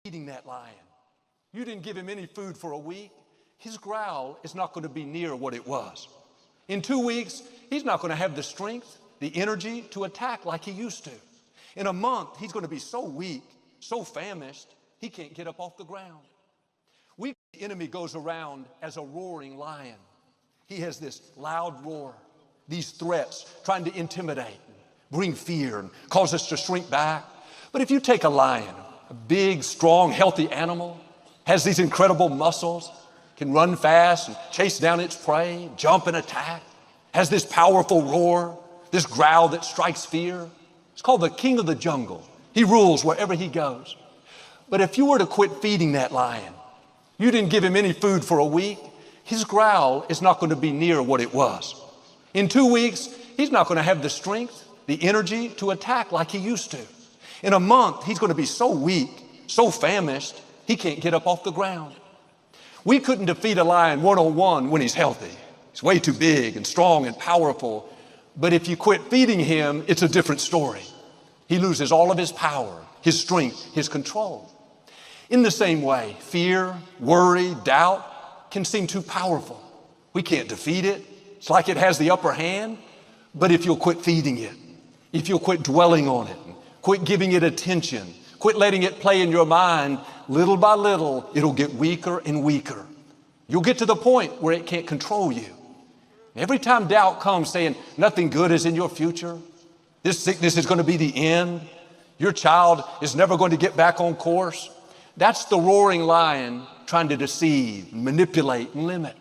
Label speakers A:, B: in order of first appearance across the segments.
A: Eating that lion. You didn't give him any food for a week. His growl is not going to be near what it was. In 2 weeks, he's not going to have the strength, the energy to attack like he used to. In a month, he's going to be so weak, so famished, he can't get up off the ground. The enemy goes around as a roaring lion. He has this loud roar, these threats trying to intimidate, bring fear, and cause us to shrink back. But if you take a lion, a big, strong, healthy animal, has these incredible muscles, can run fast and chase down its prey, jump and attack, has this powerful roar, this growl that strikes fear. It's called the king of the jungle. He rules wherever he goes. But if you were to quit feeding that lion, you didn't give him any food for a week, his growl is not going to be near what it was. In 2 weeks, he's not going to have the strength, the energy to attack like he used to. In a month, he's going to be so weak, so famished, he can't get up off the ground. We couldn't defeat a lion one-on-one when he's healthy. He's way too big and strong and powerful. But if you quit feeding him, it's a different story. He loses all of his power, his strength, his control. In the same way, fear, worry, doubt can seem too powerful. We can't defeat it. It's like it has the upper hand. But if you'll quit feeding it, if you'll quit dwelling on it, quit giving it attention, quit letting it play in your mind, little by little, it'll get weaker and weaker. You'll get to the point where it can't control you. Every time doubt comes saying nothing good is in your future, this sickness is going to be the end, your child is never going to get back on course, that's the roaring lion trying to deceive, manipulate, and limit.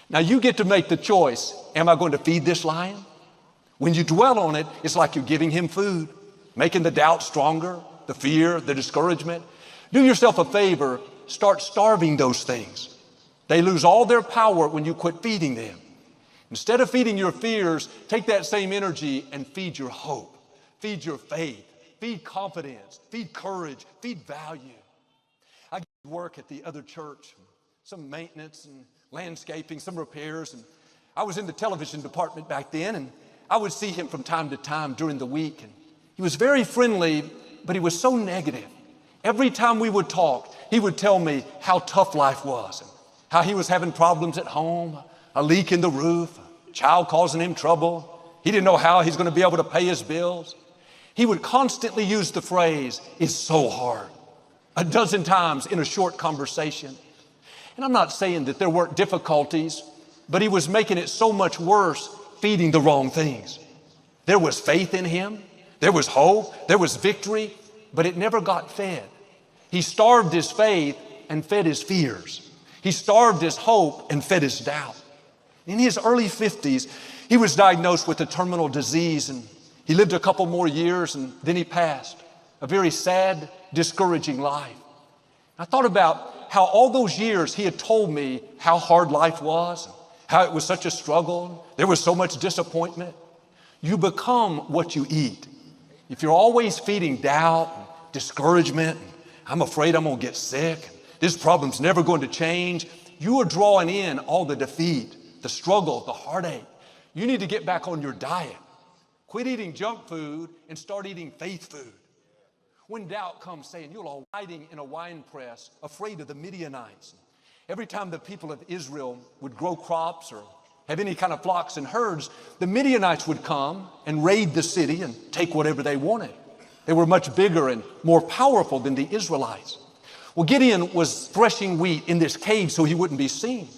A: Now you get to make the choice. Am I going to feed this lion? When you dwell on it, it's like you're giving him food, making the doubt stronger, the fear, the discouragement. Do yourself a favor, start starving those things. They lose all their power when you quit feeding them. Instead of feeding your fears, take that same energy and feed your hope, feed your faith, feed confidence, feed courage, feed value. I get to work at the other church, some maintenance and landscaping, some repairs, and I was in the television department back then, and I would see him from time to time during the week, and he was very friendly, but he was so negative. Every time we would talk, he would tell me how tough life was, and how he was having problems at home, a leak in the roof, a child causing him trouble. He didn't know how he's going to be able to pay his bills. He would constantly use the phrase, "It's so hard," a dozen times in a short conversation. And I'm not saying that there weren't difficulties, but he was making it so much worse feeding the wrong things. There was faith in him. There was hope. There was victory, but it never got fed. He starved his faith and fed his fears. He starved his hope and fed his doubt. In his early 50s, he was diagnosed with a terminal disease, and he lived a couple more years, and then he passed. A very sad, discouraging life. I thought about how all those years he had told me how hard life was, how it was such a struggle. There was so much disappointment. You become what you eat. If you're always feeding doubt, and discouragement, and I'm afraid I'm going to get sick, this problem's never going to change, you are drawing in all the defeat, the struggle, the heartache. You need to get back on your diet. Quit eating junk food and start eating faith food. When doubt comes saying, you're all hiding in a wine press, afraid of the Midianites. Every time the people of Israel would grow crops or have any kind of flocks and herds, the Midianites would come and raid the city and take whatever they wanted. They were much bigger and more powerful than the Israelites. Well, Gideon was threshing wheat in this cave so he wouldn't be seen.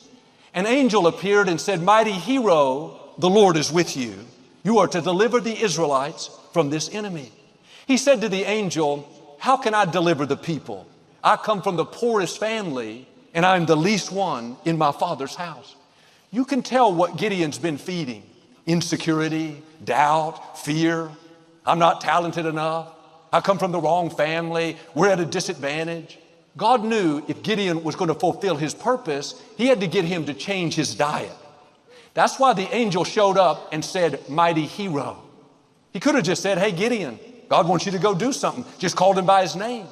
A: An angel appeared and said, "Mighty hero, the Lord is with you. You are to deliver the Israelites from this enemy." He said to the angel, "How can I deliver the people? I come from the poorest family, and I'm the least one in my father's house." You can tell what Gideon's been feeding: insecurity, doubt, fear. I'm not talented enough. I come from the wrong family. We're at a disadvantage. God knew if Gideon was going to fulfill his purpose, he had to get him to change his diet. That's why the angel showed up and said, "Mighty hero." He could have just said, "Hey, Gideon, God wants you to go do something." Just called him by his name.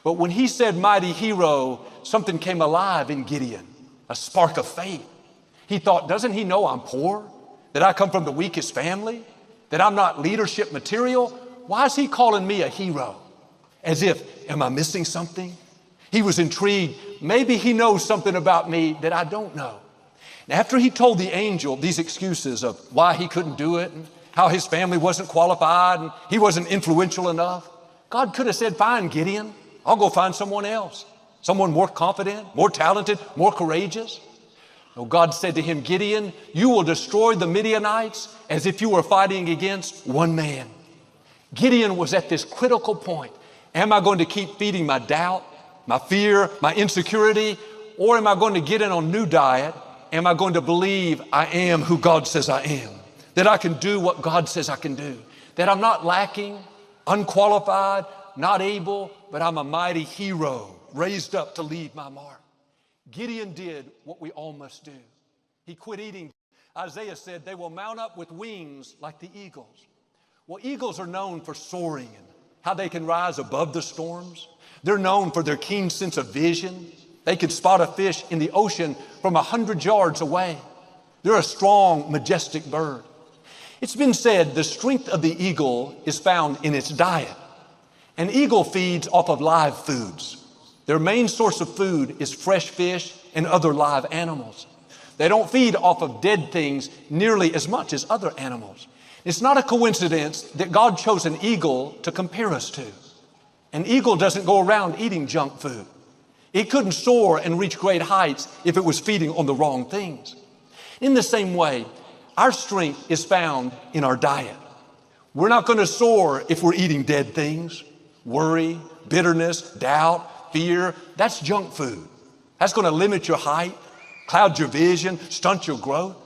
A: But when he said mighty hero, something came alive in Gideon, a spark of faith. He thought, doesn't he know I'm poor? That I come from the weakest family? That I'm not leadership material? Why is he calling me a hero? As if, am I missing something? He was intrigued. Maybe he knows something about me that I don't know. And after he told the angel these excuses of why he couldn't do it and how his family wasn't qualified and he wasn't influential enough, God could have said, fine, Gideon, I'll go find someone else, someone more confident, more talented, more courageous. No, God said to him, Gideon, you will destroy the Midianites as if you were fighting against one man. Gideon was at this critical point. Am I going to keep feeding my doubt, my fear, my insecurity, or am I going to get in on a new diet? Am I going to believe I am who God says I am? That I can do what God says I can do? That I'm not lacking, unqualified, not able, but I'm a mighty hero raised up to leave my mark. Gideon did what we all must do. He quit eating. Isaiah said they will mount up with wings like the eagles. Well, eagles are known for soaring and how they can rise above the storms. They're known for their keen sense of vision. They can spot a fish in the ocean from 100 yards away. They're a strong, majestic bird. It's been said the strength of the eagle is found in its diet. An eagle feeds off of live foods. Their main source of food is fresh fish and other live animals. They don't feed off of dead things nearly as much as other animals. It's not a coincidence that God chose an eagle to compare us to. An eagle doesn't go around eating junk food. It couldn't soar and reach great heights if it was feeding on the wrong things. In the same way, our strength is found in our diet. We're not going to soar if we're eating dead things. Worry, bitterness, doubt, fear, that's junk food. That's going to limit your height, cloud your vision, stunt your growth.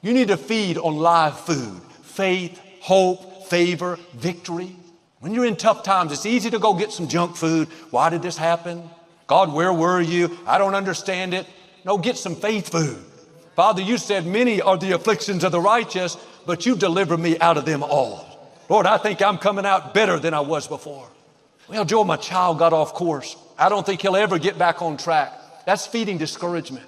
A: You need to feed on live food, faith, hope, favor, victory. When you're in tough times, it's easy to go get some junk food. Why did this happen? God, where were you? I don't understand it. No, get some faith food. Father, you said many are the afflictions of the righteous, but you delivered me out of them all. Lord, I think I'm coming out better than I was before. Well, Joel, my child got off course. I don't think he'll ever get back on track. That's feeding discouragement.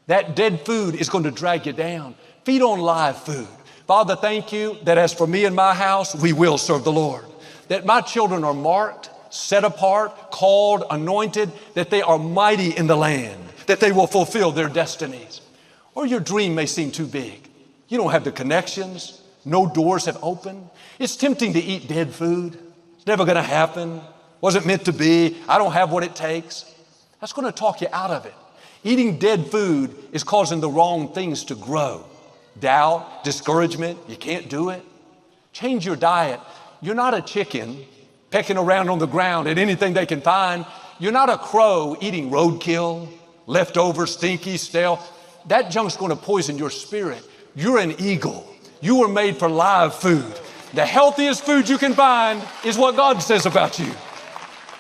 A: That dead food is going to drag you down. Feed on live food. Father, thank you that as for me and my house, we will serve the Lord. That my children are marked, set apart, called, anointed, that they are mighty in the land, that they will fulfill their destinies. Or your dream may seem too big. You don't have the connections. No doors have opened. It's tempting to eat dead food. It's never going to happen. Wasn't meant to be. I don't have what it takes. That's going to talk you out of it. Eating dead food is causing the wrong things to grow. Doubt, discouragement, you can't do it. Change your diet. You're not a chicken pecking around on the ground at anything they can find. You're not a crow eating roadkill, leftover, stinky, stale. That junk's going to poison your spirit. You're an eagle. You were made for live food. The healthiest food you can find is what God says about you.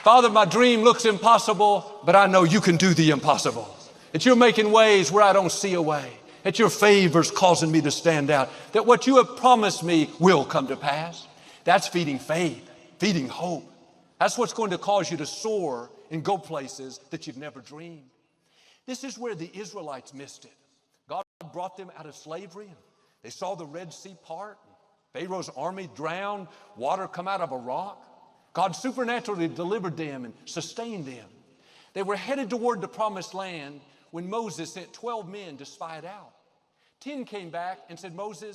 A: Father, my dream looks impossible, but I know you can do the impossible. That you're making ways where I don't see a way. That your favor's causing me to stand out. That what you have promised me will come to pass. That's feeding faith, feeding hope. That's what's going to cause you to soar and go places that you've never dreamed. This is where the Israelites missed it. God brought them out of slavery. They saw the Red Sea part. Pharaoh's army drowned, water come out of a rock. God supernaturally delivered them and sustained them. They were headed toward the promised land when Moses sent 12 men to spy it out. 10 came back and said, Moses,